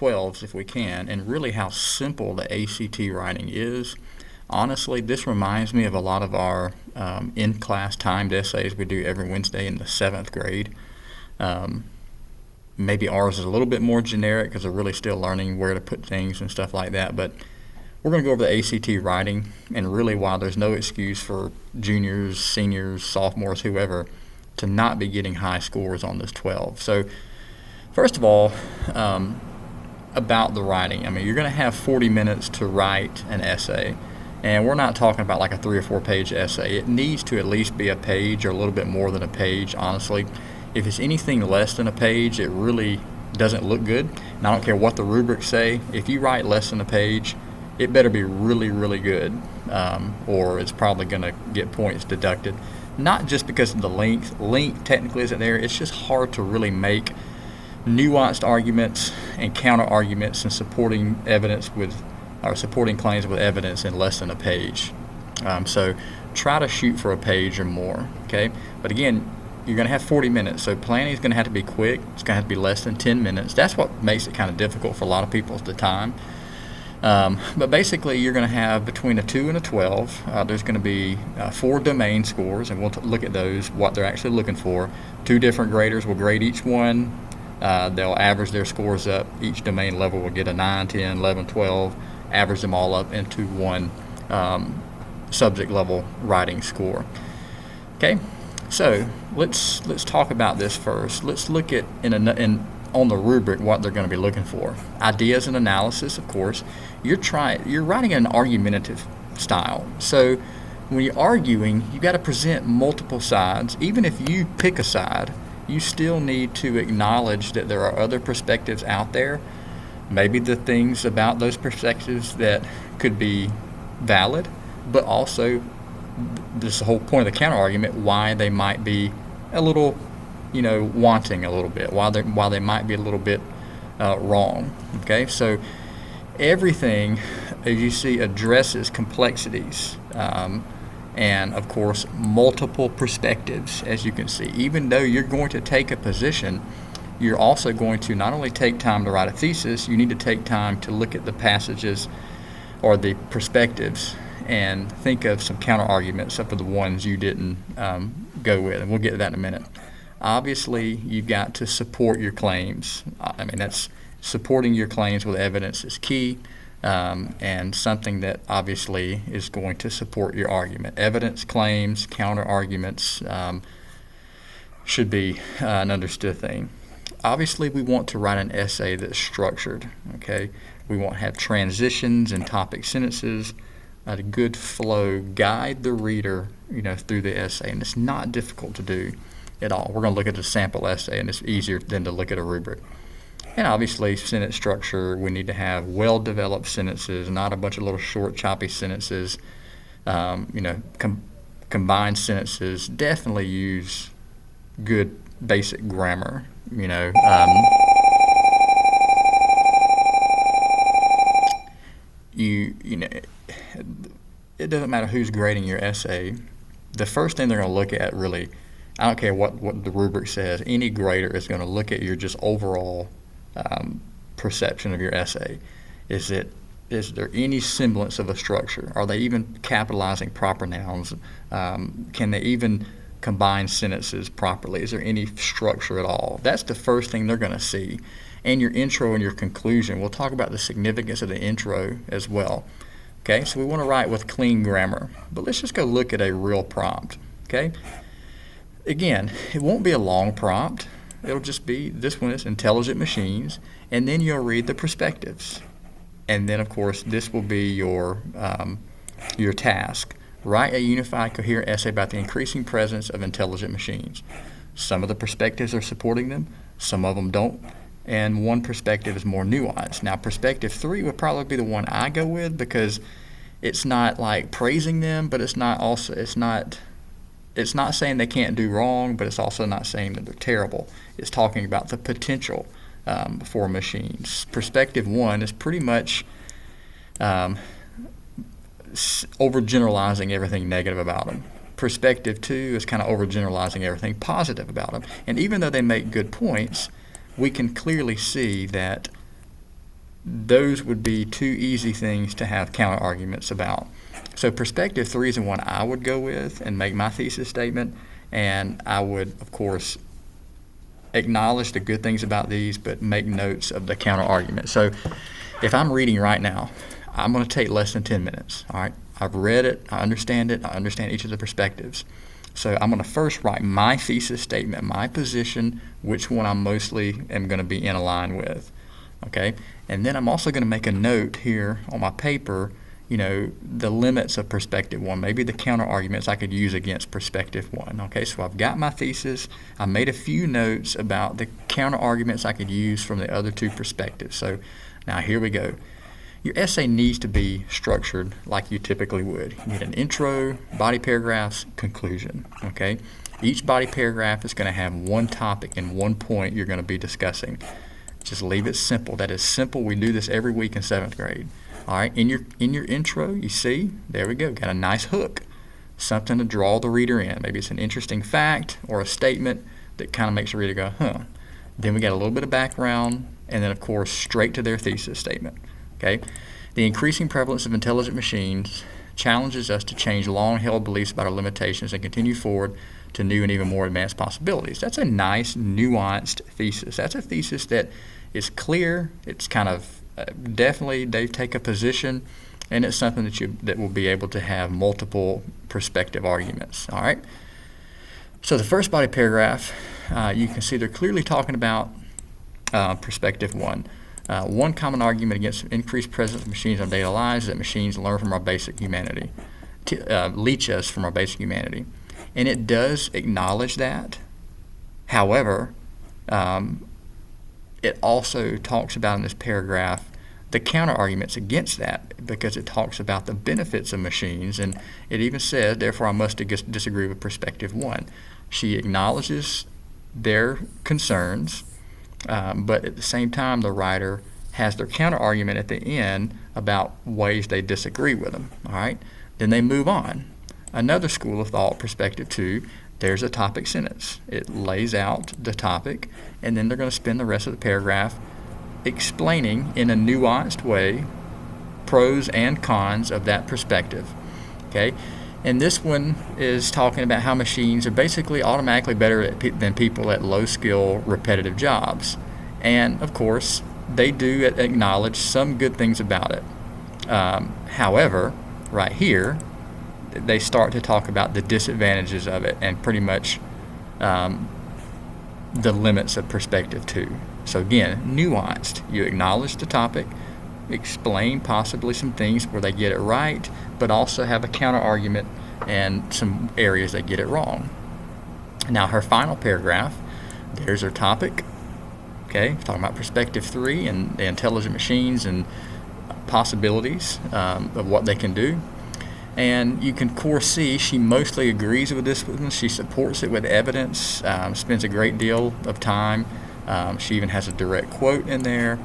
12s if we can, and really how simple the ACT writing is. Honestly, this reminds me of a lot of our in-class timed essays we do every Wednesday in the 7th grade. Maybe ours is a little bit more generic because they're really still learning where to put things and stuff like that, but we're going to go over the ACT writing, and really while there's no excuse for juniors, seniors, sophomores, whoever, to not be getting high scores on this 12. So first of all, about the writing. I mean, you're going to have 40 minutes to write an essay, and we're not talking about like a 3 or 4 page essay. It needs to at least be a page or a little bit more than a page, honestly. If it's anything less than a page, it really doesn't look good. And I don't care what the rubrics say. If you write less than a page, it better be really, really good, or it's probably going to get points deducted. Not just because of the length. Length technically isn't there. It's just hard to really make nuanced arguments and counter arguments and supporting claims with evidence in less than a page. So try to shoot for a page or more. Okay, but again, you're going to have 40 minutes, so planning is going to have to be quick. It's going to have to be less than 10 minutes. That's what makes it kind of difficult for a lot of people is the time. But basically, you're going to have between a 2 and a 12. There's going to be 4 domain scores, and we'll look at those, what they're actually looking for. 2 different graders will grade each one. They'll average their scores up. Each domain level will get a 9, 10, 11, 12, average them all up into one subject level writing score. Okay, so let's talk about this first. Let's look at on the rubric what they're going to be looking for. Ideas and analysis, of course. You're writing in an argumentative style. So when you're arguing, you got to present multiple sides. Even if you pick a side, you still need to acknowledge that there are other perspectives out there. Maybe the things about those perspectives that could be valid, but also this is the whole point of the counter argument, why they might be a little wanting a little bit, while they might be a little bit wrong. Okay, so everything, as you see, addresses complexities and, of course, multiple perspectives, as you can see. Even though you're going to take a position, you're also going to not only take time to write a thesis, you need to take time to look at the passages or the perspectives and think of some counter arguments up for the ones you didn't go with, and we'll get to that in a minute. Obviously, you've got to support your claims. I mean, that's supporting your claims with evidence is key, and something that obviously is going to support your argument. Evidence, claims, counter arguments should be an understood thing. Obviously, we want to write an essay that's structured. Okay, we want to have transitions and topic sentences. A good flow, guide the reader, through the essay, and it's not difficult to do at all. We're going to look at a sample essay, and it's easier than to look at a rubric. And obviously, sentence structure, we need to have well-developed sentences, not a bunch of little short, choppy sentences. Combined sentences. Definitely use good basic grammar. It doesn't matter who's grading your essay. The first thing they're going to look at, really, I don't care what the rubric says, any grader is going to look at your just overall perception of your essay. Is there any semblance of a structure? Are they even capitalizing proper nouns? Can they even combine sentences properly? Is there any structure at all? That's the first thing they're going to see. And your intro and your conclusion. We'll talk about the significance of the intro as well. Okay, so we want to write with clean grammar. But let's just go look at a real prompt. Okay? Again, it won't be a long prompt. It'll just be, this one is intelligent machines, and then you'll read the perspectives. And then, of course, this will be your task. Write a unified, coherent essay about the increasing presence of intelligent machines. Some of the perspectives are supporting them, some of them don't, and one perspective is more nuanced. Now, perspective 3 would probably be the one I go with because it's not like praising them, but it's not saying they can't do wrong, but it's also not saying that they're terrible. It's talking about the potential for machines. Perspective 1 is pretty much overgeneralizing everything negative about them. Perspective 2 is kind of overgeneralizing everything positive about them. And even though they make good points, we can clearly see that those would be two easy things to have counter arguments about. So perspective 3 is the one I would go with and make my thesis statement, and I would, of course, acknowledge the good things about these, but make notes of the counter argument. So if I'm reading right now, I'm going to take less than 10 minutes. All right, I've read it, I understand each of the perspectives. So I'm going to first write my thesis statement, my position, which one I mostly am going to be in a line with. Okay, and then I'm also going to make a note here on my paper, the limits of perspective 1, maybe the counter arguments I could use against perspective 1. Okay, so I've got my thesis. I made a few notes about the counter arguments I could use from the other two perspectives. So now here we go. Your essay needs to be structured like you typically would. You need an intro, body paragraphs, conclusion. Okay, each body paragraph is going to have one topic and one point you're going to be discussing. Just leave it simple. That is simple. We do this every week in 7th grade. All right, in your intro, you see, there we go, got a nice hook, something to draw the reader in. Maybe it's an interesting fact or a statement that kind of makes the reader go, huh. Then we got a little bit of background, and then, of course, straight to their thesis statement. Okay, the increasing prevalence of intelligent machines challenges us to change long-held beliefs about our limitations and continue forward to new and even more advanced possibilities. That's a nice, nuanced thesis. That's a thesis that is clear. It's kind of definitely they take a position, and it's something that will be able to have multiple perspective arguments. All right. So the first body paragraph, you can see they're clearly talking about perspective 1. One common argument against increased presence of machines in our daily lives is that machines learn from our basic humanity, leach us from our basic humanity. And it does acknowledge that. However, it also talks about in this paragraph the counter arguments against that, because it talks about the benefits of machines, and it even says, therefore I must disagree with perspective 1. She acknowledges their concerns, but at the same time the writer has their counter argument at the end about ways they disagree with them. All right, then they move on. Another school of thought, perspective 2, there's a topic sentence. It lays out the topic, and then they're going to spend the rest of the paragraph explaining in a nuanced way pros and cons of that perspective. Okay, and this one is talking about how machines are basically automatically better than people at low-skill, repetitive jobs. And, of course, they do acknowledge some good things about it. However, right here, they start to talk about the disadvantages of it and pretty much the limits of perspective 2. So again, nuanced. You acknowledge the topic, explain possibly some things where they get it right, but also have a counter argument and some areas they get it wrong. Now her final paragraph, there's her topic. Okay, talking about perspective 3 and the intelligent machines and possibilities of what they can do. And you can, of course, see she mostly agrees with this one. She supports it with evidence, spends a great deal of time. She even has a direct quote in there,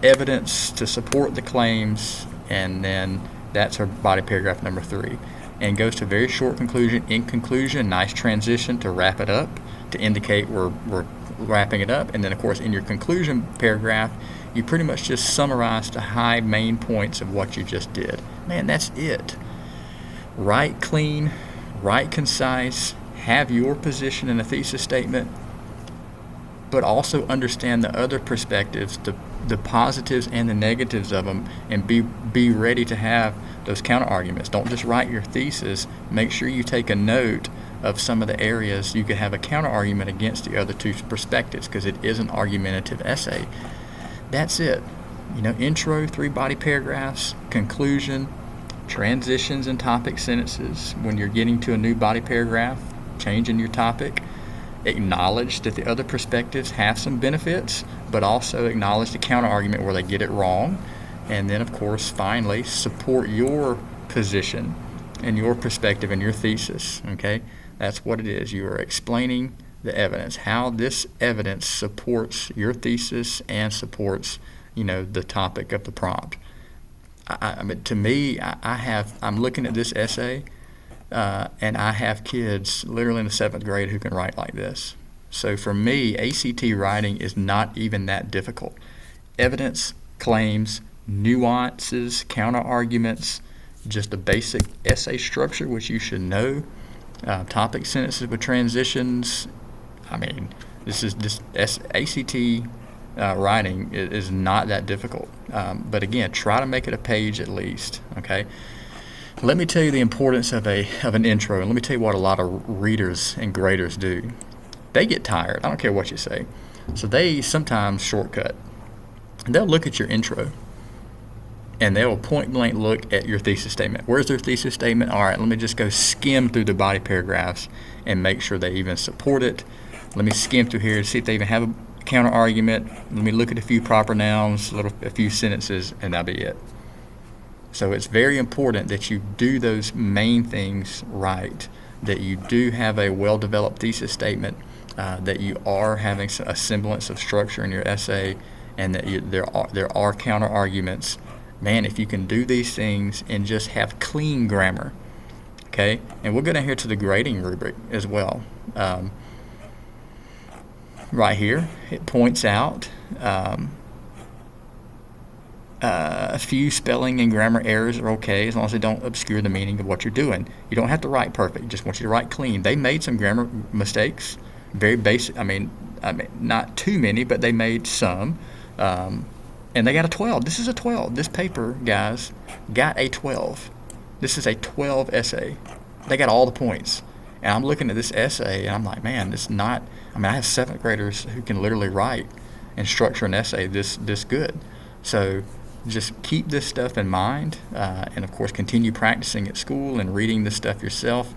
evidence to support the claims, and then that's her body paragraph number 3. And goes to a very short conclusion. In conclusion, nice transition to wrap it up, to indicate we're wrapping it up. And then, of course, in your conclusion paragraph, you pretty much just summarize the high main points of what you just did. Man, that's it. Write clean, write concise, have your position in a thesis statement, but also understand the other perspectives, the positives and the negatives of them, and be ready to have those counter arguments. Don't just write your thesis. Make sure you take a note of some of the areas you could have a counter argument against the other two perspectives, because it is an argumentative essay. That's it. Intro, 3 body paragraphs, conclusion, transitions and topic sentences. When you're getting to a new body paragraph, changing your topic, acknowledge that the other perspectives have some benefits, but also acknowledge the counter argument where they get it wrong. And then, of course, finally, support your position and your perspective and your thesis. Okay? That's what it is. You are explaining the evidence, how this evidence supports your thesis and supports, the topic of the prompt. I mean, to me, I'm looking at this essay, and I have kids literally in the 7th grade who can write like this. So for me, ACT writing is not even that difficult. Evidence, claims, nuances, counter arguments, just a basic essay structure, which you should know, topic sentences with transitions. I mean, this ACT writing is not that difficult. But again, try to make it a page at least, okay? Let me tell you the importance of an intro, and let me tell you what a lot of readers and graders do. They get tired. I don't care what you say. So they sometimes shortcut. They'll look at your intro, and they will point blank look at your thesis statement. Where's their thesis statement? All right, let me just go skim through the body paragraphs and make sure they even support it. Let me skim through here to see if they even have a counter argument. Let me look at a few proper nouns, a few sentences, and that'll be it. So it's very important that you do those main things right, that you do have a well-developed thesis statement, that you are having a semblance of structure in your essay, and that there are counter arguments. Man, if you can do these things and just have clean grammar, okay? And we'll go down here to the grading rubric as well. Right here, it points out a few spelling and grammar errors are okay as long as they don't obscure the meaning of what you're doing. You don't have to write perfect, just want you to write clean. They made some grammar mistakes, very basic. I mean, not too many, but they made some. And they got a 12. This is a 12. This paper, guys, got a 12. This is a 12 essay. They got all the points. And I'm looking at this essay, and I'm like, man, this is not, I mean, I have 7th graders who can literally write and structure an essay this good. So just keep this stuff in mind, and of course continue practicing at school and reading this stuff yourself.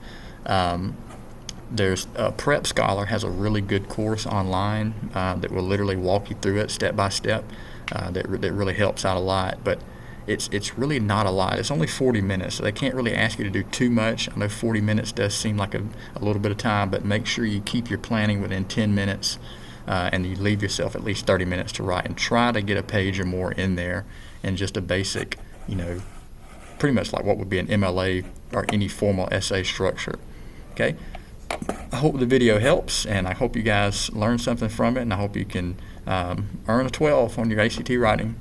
There's Prep Scholar has a really good course online that will literally walk you through it step by step. That really helps out a lot, but it's really not a lot. It's only 40 minutes, so they can't really ask you to do too much. I know 40 minutes does seem like a little bit of time, but make sure you keep your planning within 10 minutes, and you leave yourself at least 30 minutes to write, and try to get a page or more in there in just a basic, pretty much like what would be an MLA or any formal essay structure. Okay? I hope the video helps, and I hope you guys learned something from it, and I hope you can earn a 12 on your ACT writing.